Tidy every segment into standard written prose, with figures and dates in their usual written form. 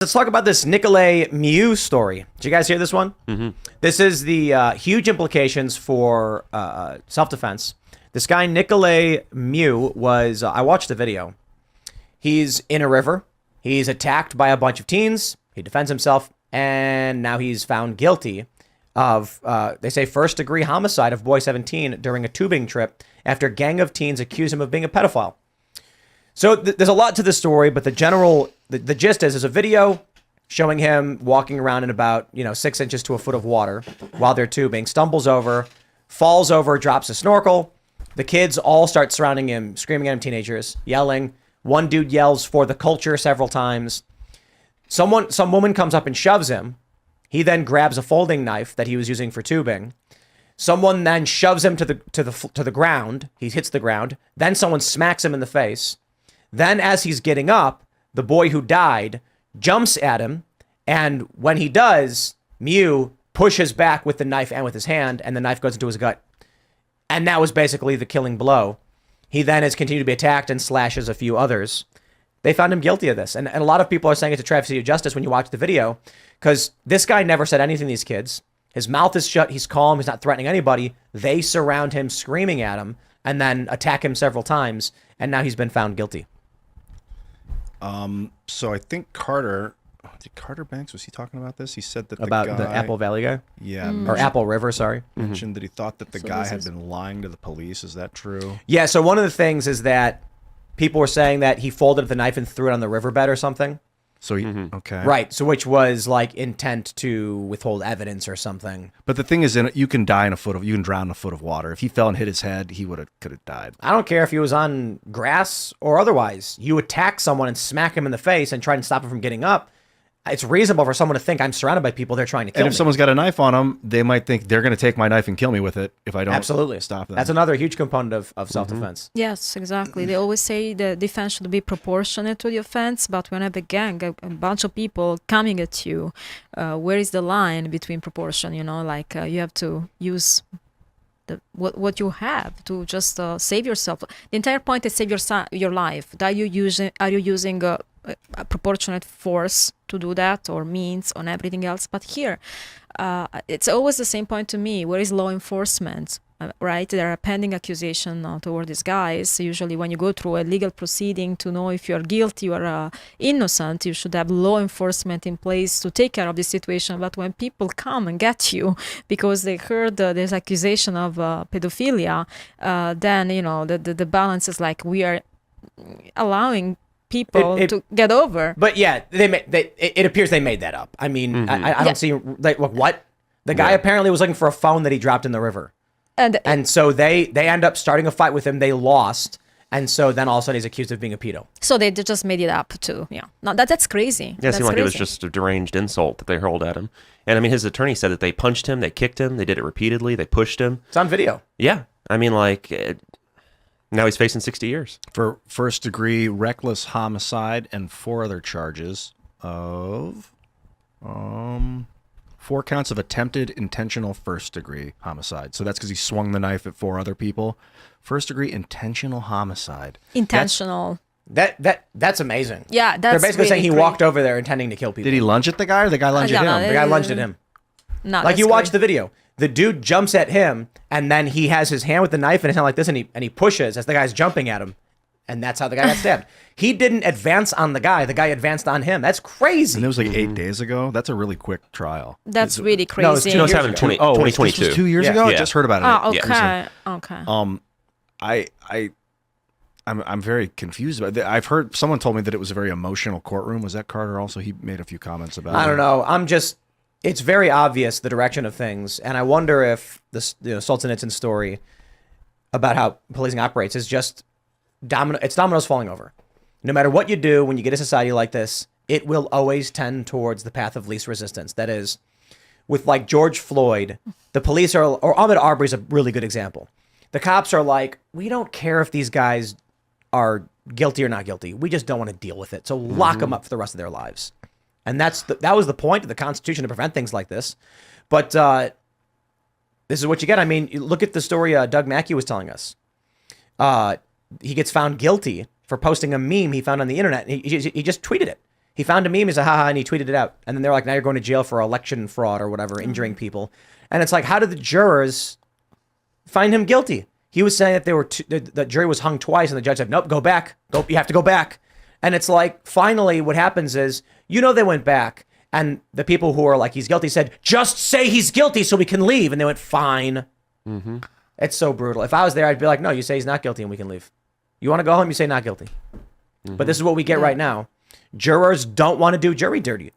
Let's talk about this Nicolae Mew story. Did you guys hear this one? Mm-hmm. This is the huge implications for self-defense. This guy, Nicolae Mew, was... I watched the video. He's in a river. He's attacked by a bunch of teens. He defends himself, and now he's found guilty of, they say, first-degree homicide of boy 17 during a tubing trip after a gang of teens accuse him of being a pedophile. So there's a lot to this story, but the gist is there's a video showing him walking around in about 6 inches to a foot of water while they're tubing, stumbles over, falls over, drops a snorkel. The kids all start surrounding him, screaming at him, teenagers, yelling. One dude yells for the culture several times. Some woman comes up and shoves him. He then grabs a folding knife that he was using for tubing. Someone then shoves him to the ground. He hits the ground. Then someone smacks him in the face. Then as he's getting up, the boy who died jumps at him. And when he does, Mew pushes back with the knife and with his hand, and the knife goes into his gut. And that was basically the killing blow. He then has continued to be attacked and slashes a few others. They found him guilty of this. And a lot of people are saying it's a travesty of justice when you watch the video, because this guy never said anything to these kids. His mouth is shut. He's calm. He's not threatening anybody. They surround him, screaming at him, and then attack him several times. And now he's been found guilty. So I think Carter Banks, was he talking about this? He said that the Apple Valley guy? Yeah. Or Apple River, sorry. Mentioned that he thought that the guy had been lying to the police. Is that true? Yeah, so one of the things is that people were saying that he folded the knife and threw it on the riverbed or something. So he, okay. Right, so which was like intent to withhold evidence or something. But the thing is, you can drown in a foot of water. If he fell and hit his head, he could have died. I don't care if he was on grass or otherwise. You attack someone and smack him in the face and try and stop him from getting up. It's reasonable for someone to think I'm surrounded by people, they're trying to kill me. And if someone's got a knife on them, they might think they're going to take my knife and kill me with it if I don't stop them. That's another huge component of self-defense. Yes, exactly. They always say the defense should be proportionate to the offense, but when you have a gang, a bunch of people coming at you, where is the line between proportion? You have to use what you have to just save yourself. The entire point is save your life. Are you using a proportionate force to do that, or means on everything else? But here, it's always the same point to me. Where is law enforcement? Right? There are pending accusations toward these guys. Usually when you go through a legal proceeding to know if you're guilty or innocent, you should have law enforcement in place to take care of this situation. But when people come and get you because they heard there's accusation of pedophilia, then, the balance is like we are allowing people to get over. But yeah, it appears they made that up. I mean, I don't see, what? The guy apparently was looking for a phone that he dropped in the river. And so they end up starting a fight with him. They lost. And so then all of a sudden he's accused of being a pedo. So they just made it up too. Yeah. No, that's crazy. Yeah, it seemed like it was just a deranged insult that they hurled at him. And I mean, his attorney said that they punched him, they kicked him, they did it repeatedly, they pushed him. It's on video. Yeah. I mean, now he's facing 60 years. For first-degree reckless homicide and 4 other charges of 4 counts of attempted intentional first-degree homicide. So that's because he swung the knife at 4 other people. First-degree intentional homicide. Intentional. That's amazing. Yeah, that's They're basically really saying he great. walked over there intending to kill people. Did he lunge at the guy, or the guy lunged at him? The guy lunged at him. No, like you watch the video. The dude jumps at him, and then he has his hand with the knife in his hand like this, and he pushes as the guy's jumping at him. And that's how the guy got stabbed. He didn't advance on the guy. The guy advanced on him. That's crazy. And it was like 8 days ago. That's a really quick trial. That's really crazy. No, it's 2 years ago. 2022. This was 2 years ago? I just heard about it. Okay. I'm very confused about it. I've heard someone told me that it was a very emotional courtroom. Was that Carter also? He made a few comments about it. I don't know. It's very obvious the direction of things, and I wonder if the Solzhenitsyn story about how policing operates is just dominoes falling over. No matter what you do, when you get a society like this, it will always tend towards the path of least resistance. That is, with like George Floyd, the police or Ahmaud Arbery is a really good example. The cops are like, we don't care if these guys are guilty or not guilty. We just don't want to deal with it. So lock them up for the rest of their lives. And that was the point of the Constitution, to prevent things like this. But this is what you get. I mean, look at the story Doug Mackey was telling us. He gets found guilty for posting a meme he found on the internet. He just tweeted it. He found a meme, he's like, haha, and he tweeted it out. And then they're like, now you're going to jail for election fraud or whatever, injuring people. And it's like, how did the jurors find him guilty? He was saying that the jury was hung twice, and the judge said, nope, go back. You have to go back. And it's like, finally, what happens is, they went back. And the people who are like, he's guilty said, just say he's guilty so we can leave. And they went, fine. Mm-hmm. It's so brutal. If I was there, I'd be like, no, you say he's not guilty and we can leave. You want to go home, you say not guilty. Mm-hmm. But this is what we get right now. Jurors don't want to do jury duty.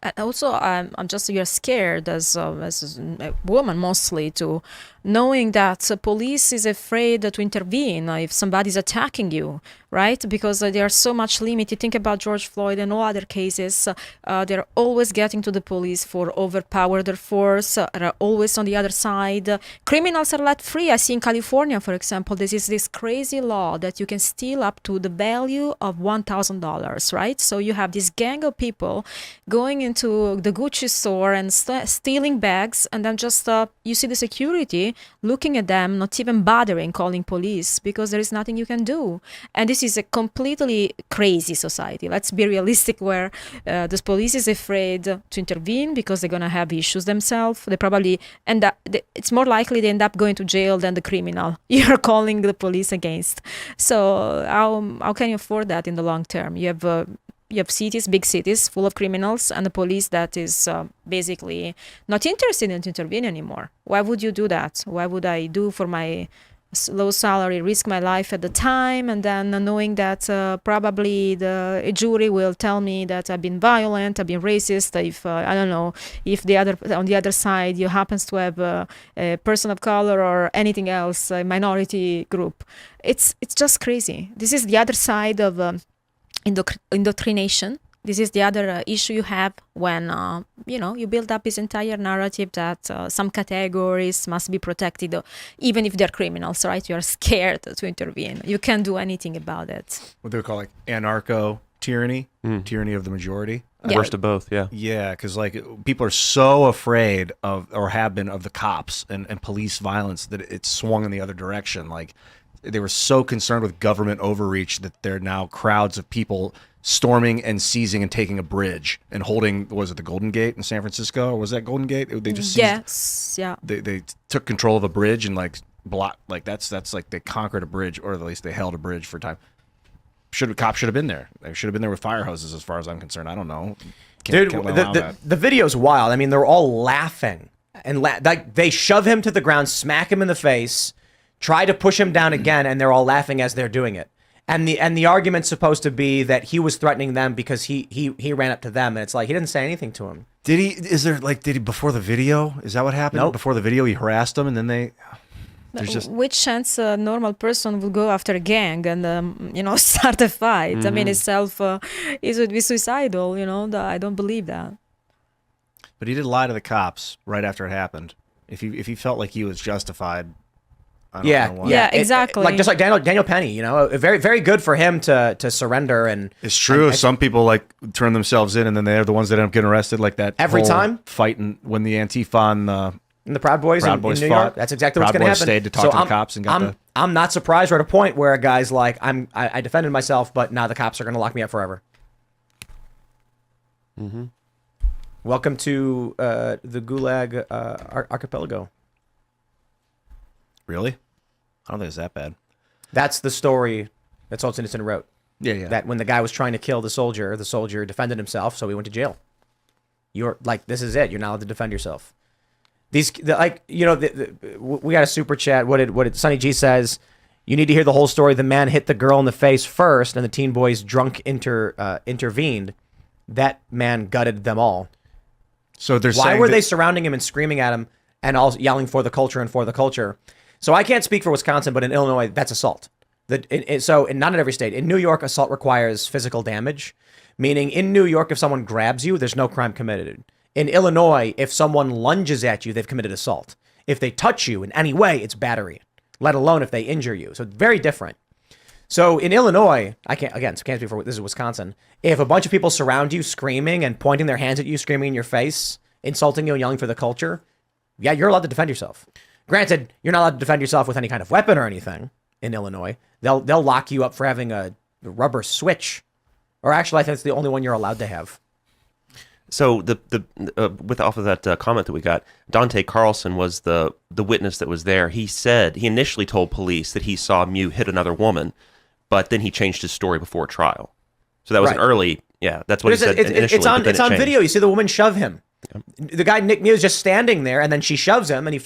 And also, you're scared as a woman mostly to knowing that police is afraid to intervene if somebody's attacking you, right? Because they are so much limited. Think about George Floyd and all other cases. They're always getting to the police for overpower their force. They're always on the other side. Criminals are let free. I see in California, for example, this is this crazy law that you can steal up to the value of $1,000, right? So you have this gang of people going into the Gucci store and stealing bags, and then just you see the security looking at them, not even bothering calling police because there is nothing you can do. And this is a completely crazy society. Let's be realistic, where the police is afraid to intervene because they're gonna have issues themselves. They probably end up, it's more likely they end up going to jail than the criminal you're calling the police against. So how can you afford that in the long term? You have cities, big cities, full of criminals, and the police that is basically not interested in intervening anymore. Why would you do that? Why would I do for my low salary, risk my life at the time, and then knowing that probably a jury will tell me that I've been violent, I've been racist, if I don't know, if on the other side you happens to have a person of color or anything else, a minority group. It's just crazy. This is the other side of indoctrination. This is the other issue you have when you build up this entire narrative that some categories must be protected, even if they're criminals, right? You are scared to intervene. You can't do anything about it. What they would call like anarcho tyranny, tyranny of the majority. Worst of both, yeah. Yeah, because like people are so afraid of, or have been, of the cops and police violence that it's swung in the other direction. Like they were so concerned with government overreach that there are now crowds of people storming and seizing and taking a bridge and holding, was it the Golden Gate in San Francisco, or was that Golden Gate? They just seized, They took control of a bridge and like blocked, like that's like they conquered a bridge, or at least they held a bridge for time. Cops should have been there. They should have been there with fire hoses, as far as I'm concerned. I don't know. Dude, the video's wild. I mean, they're all laughing and like they shove him to the ground, smack him in the face, try to push him down again, and they're all laughing as they're doing it. And the argument's supposed to be that he was threatening them because he ran up to them, and it's like he didn't say anything to him. Did he before the video? Is that what happened? Nope. Before the video, he harassed them, and then which chance a normal person would go after a gang and start a fight? I mean, itself it would be suicidal. I don't believe that. But he did lie to the cops right after it happened. If he felt like he was justified. I don't know why. Yeah, exactly. Just like Daniel Penny, very, very good for him to surrender. And it's true. Some people like turn themselves in, and then they're the ones that end up getting arrested. Like that every time fighting when the Antifa and the Proud Boys in New York. That's exactly what's going to happen. Stayed to talk to the cops and got I'm not surprised. We're at a point where a guy's like, I defended myself, but now the cops are going to lock me up forever. Mm-hmm. Welcome to the Gulag Archipelago. Really? I don't think it's that bad. That's the story that Solzhenitsyn wrote. Yeah. That when the guy was trying to kill the soldier defended himself, so he went to jail. You're like, this is it. You're not allowed to defend yourself. We got a super chat. What did Sonny G says? You need to hear the whole story. The man hit the girl in the face first, and the teen boys drunk intervened. That man gutted them all. So why were they surrounding him and screaming at him and all yelling for the culture and for the culture? So I can't speak for Wisconsin, but in Illinois, that's assault. So not in every state. In New York, assault requires physical damage, meaning in New York, if someone grabs you, there's no crime committed. In Illinois, if someone lunges at you, they've committed assault. If they touch you in any way, it's battery, let alone if they injure you. So it's very different. So in Illinois, I can't speak for, this is Wisconsin. If a bunch of people surround you screaming and pointing their hands at you, screaming in your face, insulting you and yelling for the culture, yeah, you're allowed to defend yourself. Granted, you're not allowed to defend yourself with any kind of weapon or anything in Illinois. They'll lock you up for having a rubber switch Or actually, I think it's the only one you're allowed to have. So with off of that comment that we got, Dante Carlson was the witness that was there. He said he initially told police that he saw Mew hit another woman, but then he changed his story before trial. So that was an early, that's what he said initially. It's on video. You see the woman shove him. Yep. The guy, Nick Mew, is just standing there, and then she shoves him, and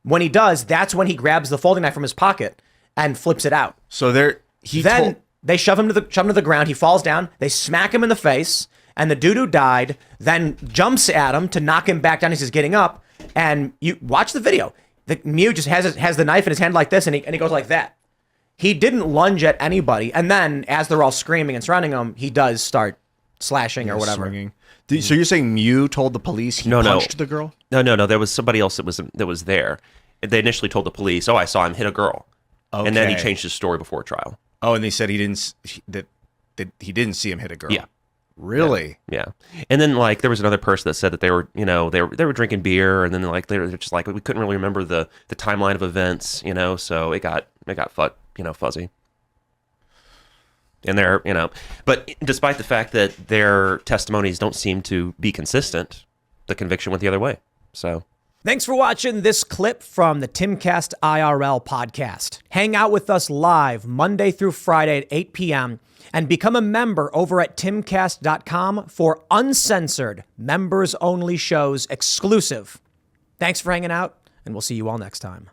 when he does, that's when he grabs the folding knife from his pocket and flips it out. So they shove him to the ground. He falls down. They smack him in the face, and the dude who died then jumps at him to knock him back down as he's getting up. And you watch the video. The Mew just has the knife in his hand like this, and he goes like that. He didn't lunge at anybody, and then as they're all screaming and surrounding him, he does start slashing or whatever. Swinging. So you're saying Mew told the police he punched the girl? No. There was somebody else that was there. They initially told the police, "Oh, I saw him hit a girl," and then he changed his story before trial. Oh, and they said he didn't see him hit a girl. Yeah. Really? Yeah. And then there was another person that said that they were drinking beer, and then they were just like, we couldn't really remember the timeline of events, so it got fuzzy. And but despite the fact that their testimonies don't seem to be consistent, the conviction went the other way. So thanks for watching this clip from the Timcast IRL podcast. Hang out with us live Monday through Friday at 8 p.m. and become a member over at timcast.com for uncensored, members-only shows exclusive. Thanks for hanging out, and we'll see you all next time.